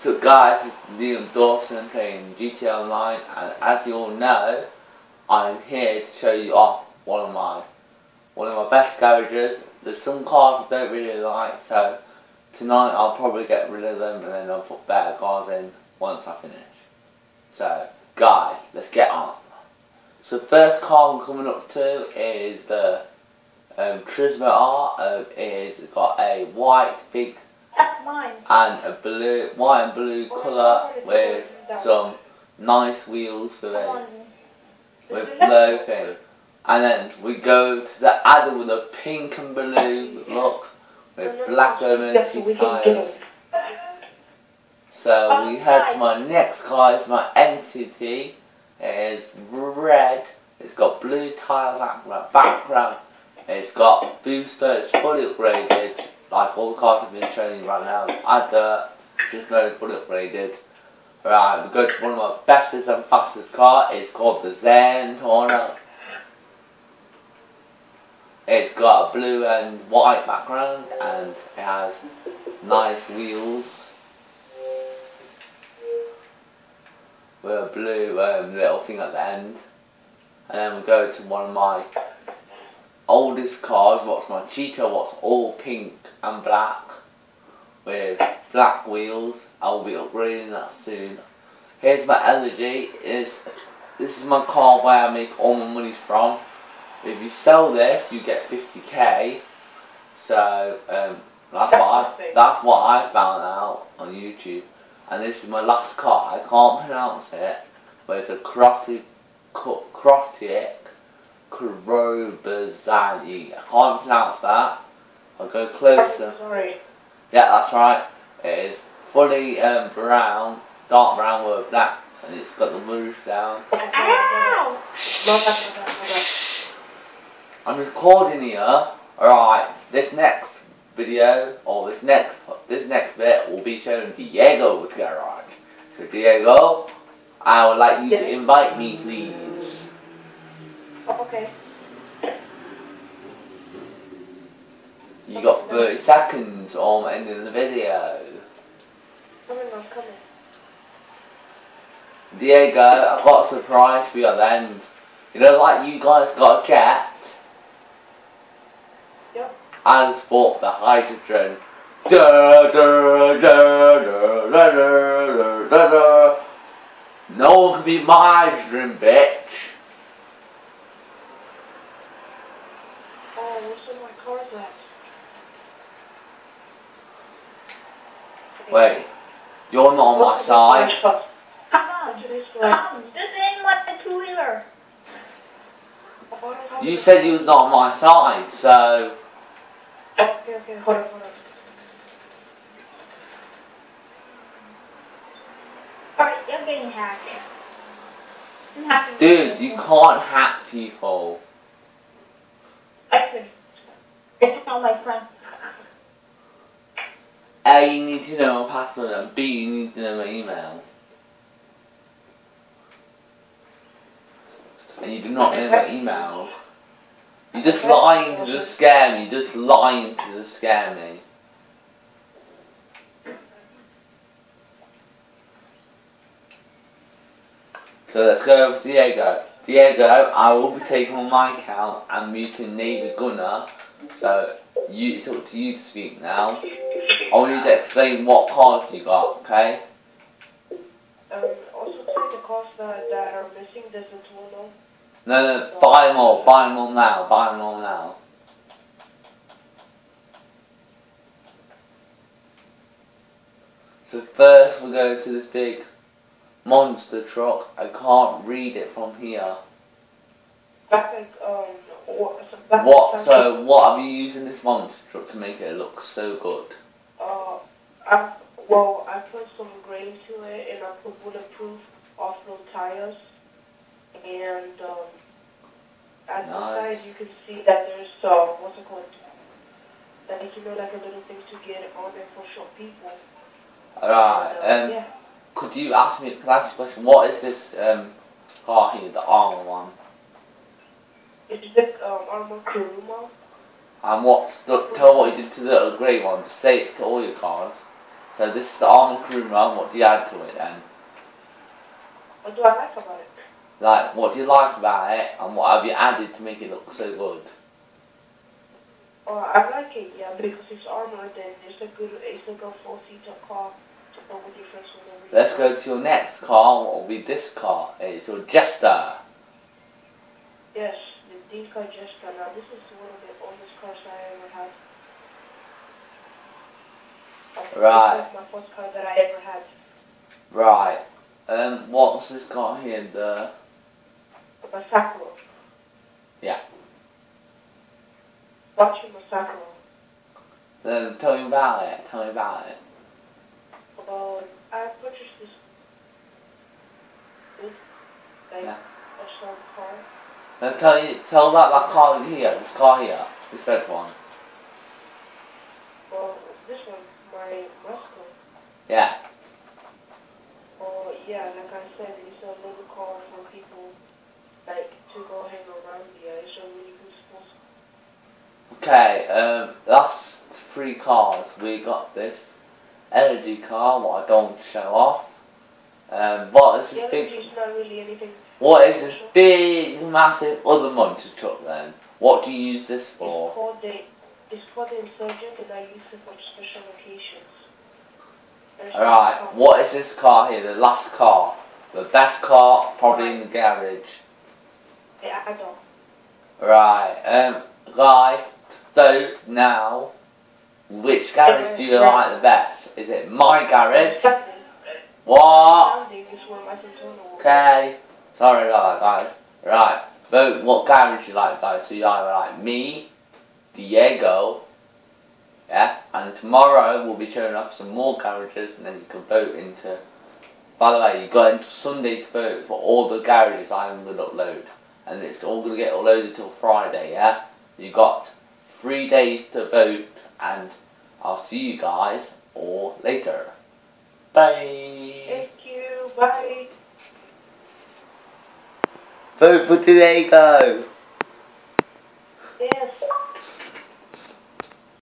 So guys, it's Liam Dawson playing GTA Online, and as you all know, I'm here to show you off one of my best garages. There's some cars I don't really like, so tonight I'll probably get rid of them and then I'll put better cars in once I finish. So guys, let's get on. So the first car I'm coming up to is the Turismo R. It's got a white big and a white and blue colour with some nice wheels with low thing. And then we go to the other with a pink and blue look with black Dimension tyres. So we head to my next car. It's my NTT. It is red. It's got blue tyres background. It's got booster. It's fully upgraded. Like all the cars I've been showing you right now. Just know it's fully upgraded. Right, we go to one of my bestest and fastest car. It's called the Zentorno. It's got a blue and white background and it has nice wheels with a blue little thing at the end. And then we go to one of my oldest cars, what's my Cheetah, what's all pink and black with black wheels. I'll be upgrading that soon. Here's my elegy. This is my car where I make all my money from. If you sell this, you get 50k. So that's what I found out on YouTube. And this is my last car. I can't pronounce it, but it's a Croatic Krobazani. I can't pronounce that. I'll go closer. Sorry. Yeah, that's right. It is fully brown, dark brown with black, and it's got the roof down. Ow! I'm recording here. Alright, this next video, or this next bit will be showing Diego's garage. So Diego, I would like you to invite me, please. Okay. You got 30 seconds or I'm ending the video. I'm coming. Diego, I've got a surprise for you at the end. You know, like you guys got a jet? Yep. I just bought the hydrogen. No one can beat my hydrogen, bitch. Oh, what's in my car's at? Wait, you're not on my side. Come on, this ain't my two-wheeler. You said you was not on my side, so... Okay, hold on. Alright, you're getting hacked. Dude, you can't hack people. I could. It's not my friend. A, you need to know my password, and B, you need to know my email. And you do not know my email. You're just lying to just scare me. You're just lying to just scare me. So let's go over to Diego. Diego, I will be taking on my account and muting Navy Gunner. So it's up to you to speak now. I want you to explain what cars you got, okay? Also take the cars that are missing. There's a total. No, buy them all now. So first we'll go to this big monster truck. I can't read it from here. What have you used in this monster truck to make it look so good? I put some grain to it and I put bulletproof off-road tires. And at the side you can see that there's what's it called? That you know, like a little thing to get on there for short people. Alright, yeah. Could I ask you a question? What is this car here, the armor one? It's the Armor Kuruma. And tell what you did to the little grey one. Just say it to all your cars. So this is the Armour Crew run. What do you add to it then? What do I like about it? Like, what do you like about it, and what have you added to make it look so good? Oh, I like it, yeah, because it's armored and it's a good 4-seater car to go with your friends. Let's go to your next car. What will be this car? It's your Jester. Yes, the Dinka Jester. Now, this is one of the oldest cars I ever had. Right. This was my first car that I ever had. Right. What's this car here? The Masacro. Yeah. Watching Masacro. Then tell me about it. Tell me about it. Well, I purchased this Yeah. a small car. Then tell about that car here. This car here. This red one. Well, this one, my Muscle. Yeah. Oh, yeah, like I said, it's a little car for people, like, to go hang around here. It's a really good sports car. Okay. Last 3 cars. We got this energy car. What I don't want to show off. What is this big? It's not really anything. What is this big, massive other monster truck then? What do you use this for? It's called the Insurgent, and I use it for special occasions. Alright, what is this car here? The last car. The best car, probably in the garage. Yeah, I don't. Right, guys, so now, which garage do you like the best? Is it my garage? What? Okay, sorry about that, guys. Right, vote what garage you like, guys. So you either like me, Diego, yeah, and tomorrow we'll be showing off some more garages, and then you can vote into. By the way, you got until Sunday to vote for all the garages I'm going to upload, and it's all going to get uploaded till Friday. Yeah, you got 3 days to vote, and I'll see you guys all later. Bye. Thank you. Bye. Vote for Diego.